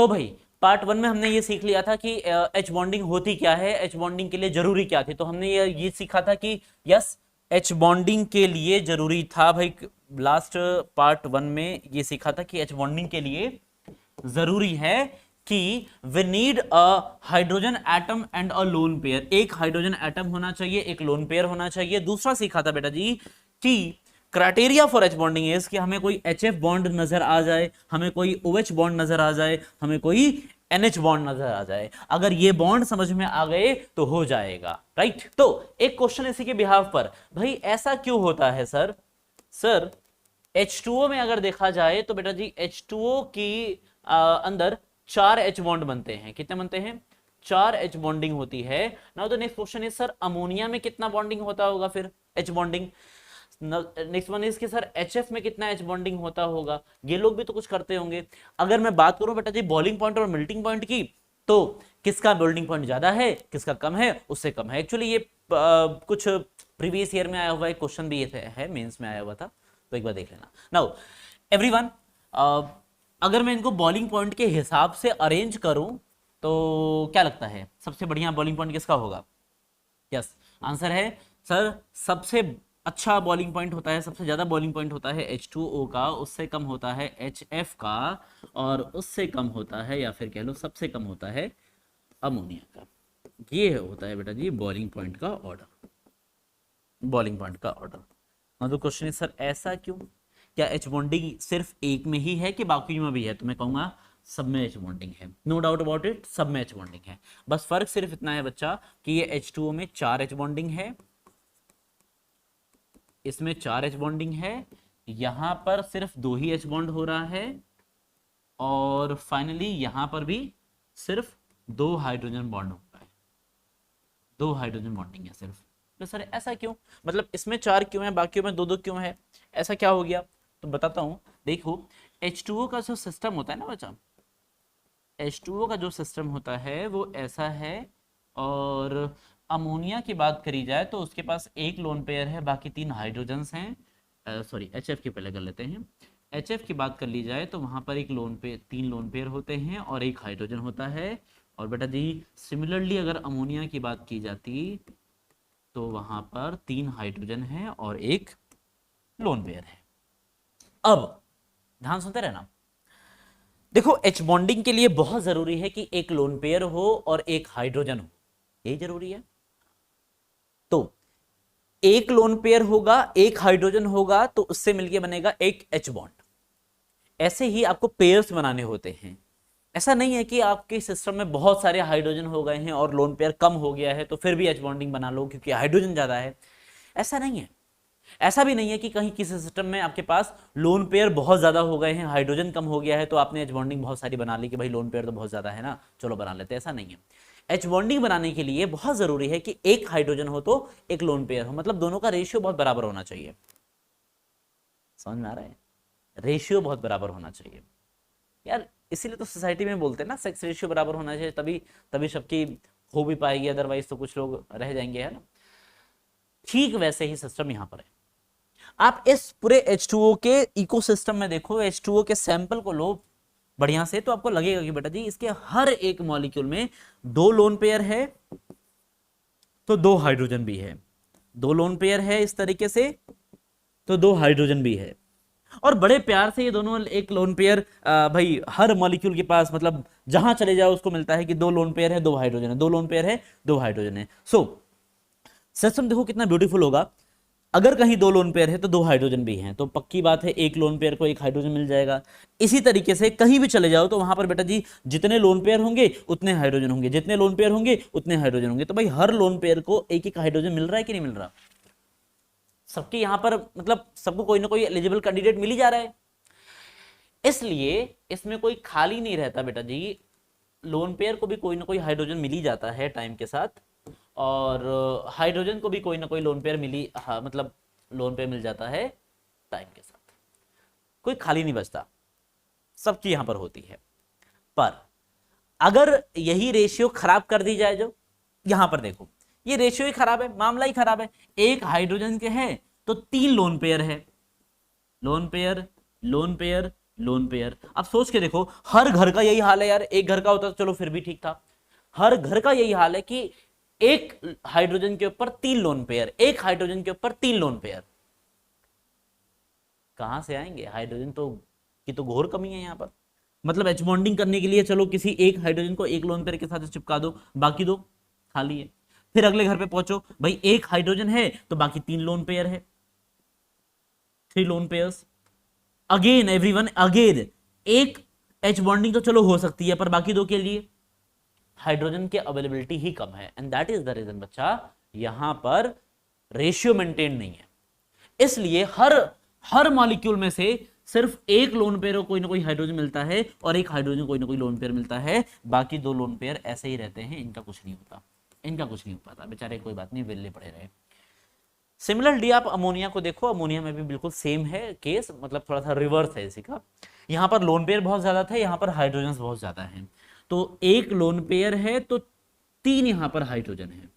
तो भाई पार्ट 1 में हमने ये सीख लिया था कि एच बॉन्डिंग होती क्या है, एच बॉन्डिंग के लिए जरूरी क्या थी। तो हमने ये सीखा था कि यस, एच बॉन्डिंग के लिए जरूरी था भाई। लास्ट पार्ट 1 में ये सीखा था कि एच बॉन्डिंग के लिए जरूरी है कि we need a hydrogen atom and a lone pair. एक हाइड्रोजन एटम होना चाहिए, एक लोन पेयर होना चाहिए। दूसरा सीखा था बेटा जी कि criteria for H bonding is कि हमें कोई एच एफ बॉन्ड नजर आ जाए, हमें कोई ओ एच बॉन्ड नजर आ जाए, हमें कोई NH बॉन्ड नजर आ जाए। अगर ये बॉन्ड समझ में आ गए तो हो जाएगा, राइट। तो एक क्वेश्चन इसी के बिहाफ पर, भाई ऐसा क्यों होता है सर? सर H2O में अगर देखा जाए तो बेटा जी H2O की अंदर 4 H बॉन्ड बनते हैं। कितने बनते हैं? 4 H बॉन्डिंग होती है। Now the next question is sir ammonia में कितना बॉन्डिंग होता होगा फिर H bonding? Next one is कि सर HF में कितना H बॉन्डिंग होता होगा? ये लोग भी तो कुछ करते होंगे। अगर मैं बात करूं बेटा जी बॉइलिंग पॉइंट और मेल्टिंग पॉइंट की, तो किसका बॉइलिंग पॉइंट ज्यादा है, किसका कम है, उससे कम है। एक्चुअली ये कुछ प्रीवियस ईयर में आया हुआ एक क्वेश्चन भी ये है, मेंस में आया हुआ था, तो एक बार देख लेना। नाउ एवरीवन, अगर मैं इनको बॉइलिंग पॉइंट के हिसाब से अरेंज करूं तो क्या लगता है सबसे बढ़िया बॉइलिंग पॉइंट किसका होगा? यस, आंसर है सर सबसे अच्छा बॉइलिंग पॉइंट होता है, सबसे ज्यादा बॉइलिंग पॉइंट होता है H2O का, उससे कम होता है HF का, और उससे कम होता है या फिर कह लो सबसे कम होता है अमोनिया का। ये होता है बेटा जी बॉइलिंग पॉइंट का ऑर्डर, बॉइलिंग पॉइंट का ऑर्डर। हाँ, तो क्वेश्चन है सर ऐसा क्यों? क्या एच बॉन्डिंग सिर्फ एक में ही है कि बाकी में भी है? तो मैं कहूंगा सब में एच बॉन्डिंग है, नो डाउट अबाउट इट, सब में एच बॉन्डिंग है। बस फर्क सिर्फ इतना है बच्चा कि ये H2O में 4 एच बॉन्डिंग है, इसमें 4 एच बॉन्डिंग है, यहां पर सिर्फ 2 ही एच बॉन्ड हो रहा है, और फाइनली यहां पर भी सिर्फ 2 हाइड्रोजन बॉन्ड हो रहा है, 2 हाइड्रोजन बॉन्डिंग है सिर्फ। तो सर ऐसा क्यों? मतलब इसमें 4 क्यों है, बाकियों में 2-2 क्यों है? ऐसा क्या हो गया? तो बताता हूं। देखो H2O का जो सिस्टम होता है ना बच्चा, H2O का जो सिस्टम होता है वो ऐसा है, और अमोनिया की बात करी जाए तो उसके पास एक लोन पेयर है, बाकी 3 हाइड्रोजन्स हैं। सॉरी, HF की पहले कर लेते हैं। HF की बात कर ली जाए तो वहां पर एक लोन पे 3 लोन पेयर होते हैं और एक हाइड्रोजन होता है। और बेटा जी सिमिलरली अगर अमोनिया की बात की जाती तो वहां पर 3 हाइड्रोजन है और एक लोन पेयर है। अब ध्यान सुनते रहना। देखो एच बॉन्डिंग के लिए बहुत जरूरी है कि एक लोन पेयर हो और एक हाइड्रोजन हो, यही जरूरी है। तो एक लोन पेयर होगा, एक हाइड्रोजन होगा, तो उससे मिलके बनेगा एक एच बॉन्ड। ऐसे ही आपको पेयर्स बनाने होते हैं। ऐसा नहीं है कि आपके सिस्टम में बहुत सारे हाइड्रोजन हो गए हैं और लोन पेयर कम हो गया है तो फिर भी एच बॉन्डिंग बना लो क्योंकि हाइड्रोजन ज्यादा है। ऐसा नहीं है। ऐसा भी नहीं है कि कहीं किसी सिस्टम में आपके पास लोन पेयर बहुत ज्यादा हो गए हैं, हाइड्रोजन कम हो गया है तो आपने एच बॉन्डिंग बहुत सारी बना ली कि भाई लोन पेयर तो बहुत ज्यादा है ना, चलो बना लेते हैं। ऐसा नहीं है। एच बॉन्डिंग बनाने के लिए बहुत जरूरी है कि एक हाइड्रोजन हो तो एक लोन पेयर हो, मतलब दोनों का रेशियो बहुत बराबर होना चाहिए। समझ में आ रहा है? रेशियो बहुत बराबर होना चाहिए यार। इसीलिए तो सोसाइटी में बोलते हैं ना सेक्स रेशियो बराबर होना चाहिए, तभी तभी सबकी हो भी पाएगी, अदरवाइज तो कुछ लोग रह जाएंगे, है ना। ठीक वैसे ही सिस्टम यहां पर है। आप इस पूरे H2O के इकोसिस्टम में देखो, H2O के सैंपल को लो बढ़िया से, तो आपको लगेगा कि बेटा जी इसके हर एक मॉलिक्यूल में 2 लोन पेयर है तो 2 हाइड्रोजन भी है, 2 लोन पेयर है इस तरीके से तो 2 हाइड्रोजन भी है। और बड़े प्यार से ये दोनों एक लोन पेयर भाई हर मॉलिक्यूल के पास, मतलब जहां चले जाओ उसको मिलता है कि 2 लोन पेयर है 2 हाइड्रोजन है, 2 लोन पेयर है 2 हाइड्रोजन है। सो सिस्टम देखो कितना ब्यूटीफुल होगा। अगर कहीं 2 लोन पेयर है तो 2 हाइड्रोजन भी हैं, तो पक्की बात है एक लोन पेयर को एक हाइड्रोजन मिल जाएगा। इसी तरीके से कहीं भी चले जाओ तो वहां पर बेटा जी जितने लोन पेयर होंगे उतने हाइड्रोजन होंगे, जितने लोन पेयर होंगे उतने हाइड्रोजन होंगे। तो भाई हर लोन पेयर को एक एक हाइड्रोजन मिल रहा है कि नहीं मिल रहा? सबके यहां पर मतलब सबको कोई ना कोई एलिजिबल कैंडिडेट मिल ही जा रहा है। इसलिए इसमें कोई खाली नहीं रहता बेटा जी, लोन पेयर को भी कोई ना कोई हाइड्रोजन मिल ही जाता है टाइम के साथ, और हाइड्रोजन को भी कोई ना कोई लोन पेयर मिली, हाँ मतलब लोन पेयर मिल जाता है टाइम के साथ। कोई खाली नहीं बचता, सबकी यहां पर होती है। पर अगर यही रेशियो खराब कर दी जाए, जो यहां पर देखो ये रेशियो ही खराब है, मामला ही खराब है। एक हाइड्रोजन के हैं तो 3 लोन पेयर है, lone pair lone pair lone pair. अब सोच के देखो, हर घर का यही हाल है यार, एक घर का होता तो चलो फिर भी ठीक था, हर घर का यही हाल है कि एक हाइड्रोजन के ऊपर 3 लोन पेयर, एक हाइड्रोजन के ऊपर 3 लोन पेयर। कहां से आएंगे? हाइड्रोजन तो की तो घोर कमी है यहाँ पर। मतलब एच बॉन्डिंग करने के लिए चलो किसी एक हाइड्रोजन को एक लोन पेयर के साथ चिपका दो, बाकी दो खाली है। फिर अगले घर पे पहुंचो, भाई एक हाइड्रोजन है तो बाकी 3 लोन पेयर है, 3 lone pairs. Again everyone, again एक एच बॉन्डिंग तो चलो हो सकती है, पर बाकी दो के लिए हाइड्रोजन की अवेलेबिलिटी ही कम है, and that is the reason बच्चा यहां पर रेशियो मेंटेन नहीं है। इसलिए हर हर मॉलिक्यूल में से सिर्फ एक लोन पेयर को कोई ना कोई हाइड्रोजन मिलता है और एक हाइड्रोजन कोई ना कोई लोन पेयर मिलता है, बाकी 2 लोन पेयर ऐसे ही रहते हैं, इनका कुछ नहीं होता, इनका कुछ नहीं हो पाता बेचारे, कोई बात नहीं, वेले पड़े रहे। सिमिलरली आप अमोनिया को देखो, अमोनिया में भी बिल्कुल सेम है केस, मतलब थोड़ा सा रिवर्स है इसी का। यहां पर लोन पेयर बहुत ज्यादा थे, यहां पर हाइड्रोजन बहुत ज्यादा है, तो एक लोन पेयर है तो 3 यहां पर हाइड्रोजन है,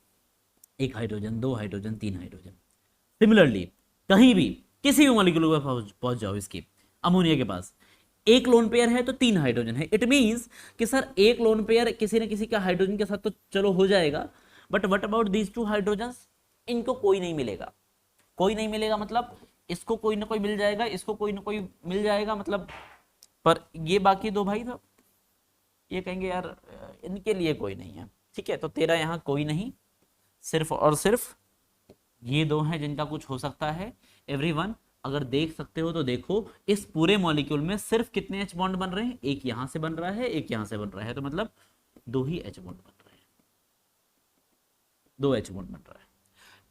1 हाइड्रोजन, 2 हाइड्रोजन, 3 हाइड्रोजन। सिमिलरली कहीं भी किसी भी मॉलिक्यूल पर पहुंच जाओ, इसके अमोनिया के पास एक लोन पेयर है तो 3 हाइड्रोजन है। इट मींस कि सर एक लोन पेयर किसी न किसी का हाइड्रोजन के साथ तो चलो हो जाएगा, but what about these 2 hydrogens? इनको कोई नहीं मिलेगा, कोई नहीं मिलेगा मतलब इसको कोई ना कोई मिल जाएगा, इसको कोई ना कोई मिल जाएगा, मतलब पर ये बाकी दो भाई तो ये कहेंगे यार इनके लिए कोई नहीं है, ठीक है। तो तेरा यहाँ कोई नहीं, सिर्फ और सिर्फ ये 2 हैं जिनका कुछ हो सकता है। एवरीवन अगर देख सकते हो तो देखो, इस पूरे मॉलिक्यूल में सिर्फ कितने एच बॉन्ड बन रहे हैं? एक यहां से बन रहा है, एक यहां से बन रहा है, तो मतलब 2 ही एच बॉन्ड बन रहे हैं, 2 एच बॉन्ड बन रहा है।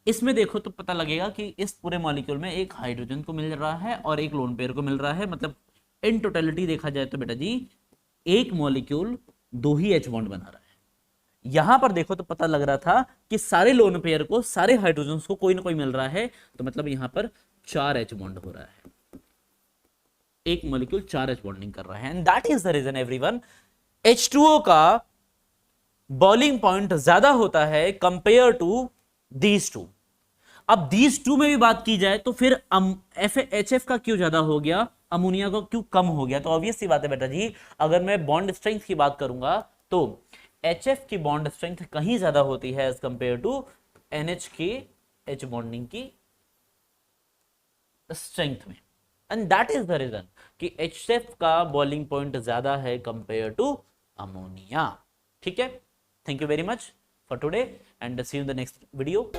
इसमें देखो तो पता लगेगा कि इस पूरे मॉलिक्यूल में एक हाइड्रोजन को मिल रहा है और एक लोन पेयर को मिल रहा है, मतलब इन टोटलिटी देखा जाए तो बेटा जी एक मॉलिक्यूल 2 ही एच बॉन्ड बना रहा है। यहां पर देखो तो पता लग रहा था कि सारे लोन पेयर को, सारे हाइड्रोजन को कोई ना कोई मिल रहा है, तो मतलब यहां पर 4 एच बॉन्ड हो रहा है, एक मॉलिक्यूल 4 एच बॉन्डिंग कर रहा है, and that is the reason everyone H2O का बॉइलिंग पॉइंट ज्यादा होता है कंपेयर टू दीज टू। अब दीज टू में भी बात की जाए तो फिर HF का क्यों ज्यादा हो गया, अमोनिया का क्यों कम हो गया? तो ऑब्वियस सी बात है बेटा जी, अगर मैं बॉन्ड स्ट्रेंथ की बात करूंगा तो HF की बॉन्ड स्ट्रेंथ कहीं ज्यादा होती है एज कंपेयर टू NH की एच बॉन्डिंग की स्ट्रेंथ में, and that is the reason कि HF का बॉइलिंग पॉइंट ज्यादा है कंपेयर टू अमोनिया। ठीक है, thank you very much for today and see you in the next video.